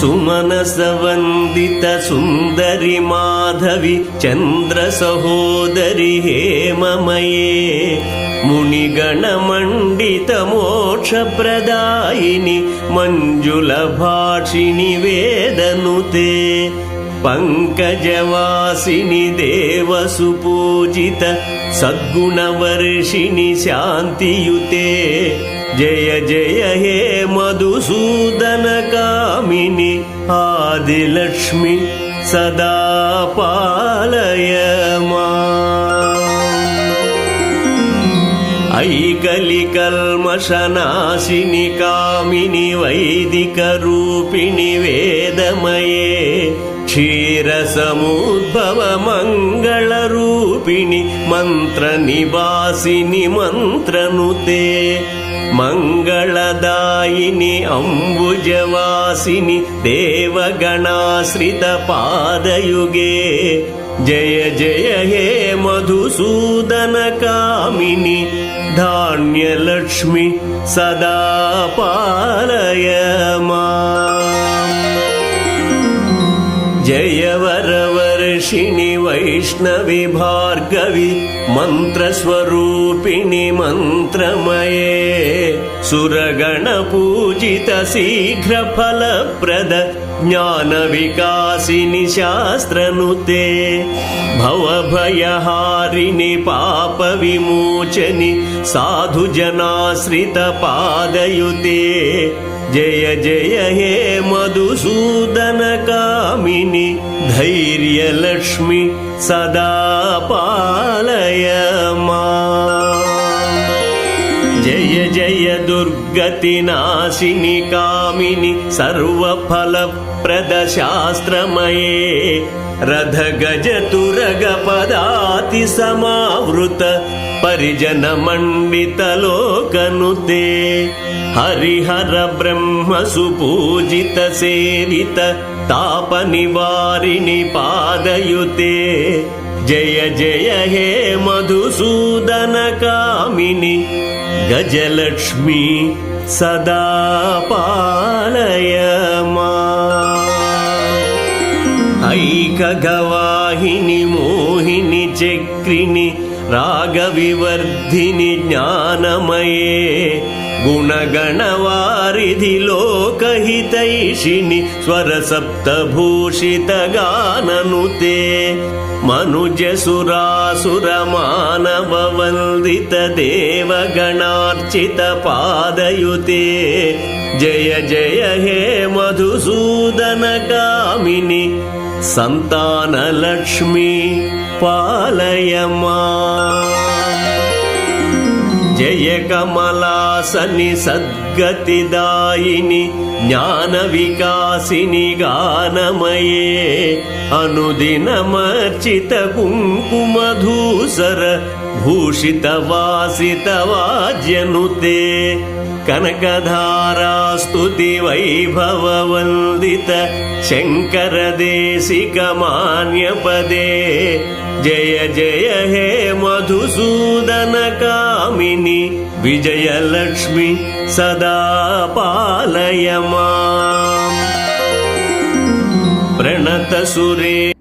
ಸುಮನಸವಂದಿತ ಸುಂದರಿ ಮಾಧವಿ ಚಂದ್ರ ಸಹೋದರಿ ಹೇಮಮಯೇ ಮುನಿಗಣ ಮಂಡಿತ ಮೋಕ್ಷ ಪ್ರದಾಯಿನಿ ಮಂಜುಳ ಭಾಷಿಣಿ ವೇದನುತೆ ಪಂಕಜವಾಸಿನಿ ದೇವಸುಪೂಜಿತ ಸದ್ಗುಣವರ್ಷಿಣಿ ಶಾಂತಿಯುತೆ ಜಯ ಜಯ ಹೇ ಮಧುಸೂದನ ಕಾಮಿನಿ ಆದಿಲಕ್ಷ್ಮಿ ಸದಾ ಪಾಲಯ ಐಕಲಿ ಕಲ್ಮಷನಾಶಿನಿ ಕಾಮಿನಿ ವೈದಿಕ ರೂಪಿಣಿ ವೇದಮಯೇ ಕ್ಷೀರ ಸಮುದ್ಭವ ಮಂಗಳ ರೂಪಿಣಿ ಮಂತ್ರ ನಿವಾಸಿನಿ ಮಂತ್ರನುತೆ ಮಂಗಳದಾಯಿನಿ ಅಂಬುಜವಾಸಿನಿ ದೇವಗಣಾಶ್ರಿತ ಪಾದಯುಗೆ ಜಯ ಜಯ ಹೇ ಮಧುಸೂದನ ಕಾಮಿನಿ ಧಾನ್ಯಲಕ್ಷ್ಮಿ ಸದಾ ಪಾಲಯ ಜಯ ವರವರ್ಷಿಣಿ ವೈಷ್ಣವಿ ಭಾರ್ಗವಿ ಮಂತ್ರಸ್ವರೂಪಿಣಿ ಮಂತ್ರಮಯೇ ಸುರಗಣ ಪೂಜಿತ ಶೀಘ್ರ ಫಲಪ್ರದ ಜ್ಞಾನ ವಿಕಾಸಿನಿ ಶಾಸ್ತ್ರನುತೆ ಭವಭಯಹಾರಿಣಿ ಪಾಪ ವಿಮೋಚನಿ ಸಾಧು ಜನಾಶ್ರಿತ ಪಾದಯುತೆ ಜಯ ಜಯ ಹೇ ಮಧುಸೂದನ ಕಾಮಿನಿ ಧೈರ್ಯ ಲಕ್ಷ್ಮಿ ಸದಾ ಪಾಲಯ ಜಯ ಜಯ ದುರ್ಗತಿ ನಾಶಿನಿ ಕಾಮಿನಿ ಸರ್ವಫಲಪ್ರದ ಶಾಸ್ತ್ರಮಯೇ ರಥ ಗಜ ತುರಗ ಪದಾತಿ ಸಮಾವೃತ ಪರಿಜನ ಮಂಡಿತ ಲೋಕನುತೆ ಹರಿಹರ ಬ್ರಹ್ಮ ಸುಪೂಜಿತ ಸೇವಿತ ತಾಪ ನಿವಾರಿಣಿ ಪಾದಯುತೆ ಜಯ ಜಯ ಹೇ ಮಧುಸೂದನ ಕಾಮಿನಿ ಗಜಲಕ್ಷ್ಮಿ ಸದಾ ಪಾಲಯ ಐಕಗವಾಹಿನಿ ಮೋಹಿನಿ ಚಕ್ರಿಣಿ ರಾಗವಿವರ್ಧಿನಿ ಜ್ಞಾನಮಯೇ ಗುಣಗಣವಾರಿಧಿ ಲೋಕಹಿತೈಷಿಣಿ ಸ್ವರ ಸಪ್ತಭೂಷಿತ ಗಾನನುತೆ ಮನುಜ ಸುರಾಸುರ ಮಾನವ ವಂದಿತ ದೇವಗಣಾರ್ಚಿತ ಪಾದಯುತೆ ಜಯ ಜಯ ಹೇ ಮಧುಸೂದನ ಕಾಮಿನಿ ಸಂತಾನ ಲಕ್ಷ್ಮಿ ಪಾಲಯ ಜಯ ಕಮಲಾಸನಿ ಸದ್ಗತಿದಾಯಿನಿ ಜ್ಞಾನ ವಿಕಾಸಿನಿ ಗಾನಮಯೇ ಅನುದಿನ ಮರ್ಚಿತ ಕುಂಕುಮಧೂಸರ ಭೂಷಿತ ವಾಸಿತ ವಾಜ್ಯನುತೆ ಕನಕಧಾರಾ ಸ್ತುತಿ ವೈಭವ ವಂದಿತ ಶಂಕರ ದೇಶಿಕ ಮಾನ್ಯ ಪದೇ ಜಯ ಜಯ ಹೇ ಮಧುಸೂದನ ಕಾಮಿನಿ ವಿಜಯಲಕ್ಷ್ಮಿ ಸದಾ ಪಾಲಯ ಪ್ರಣತ ಸುರೇ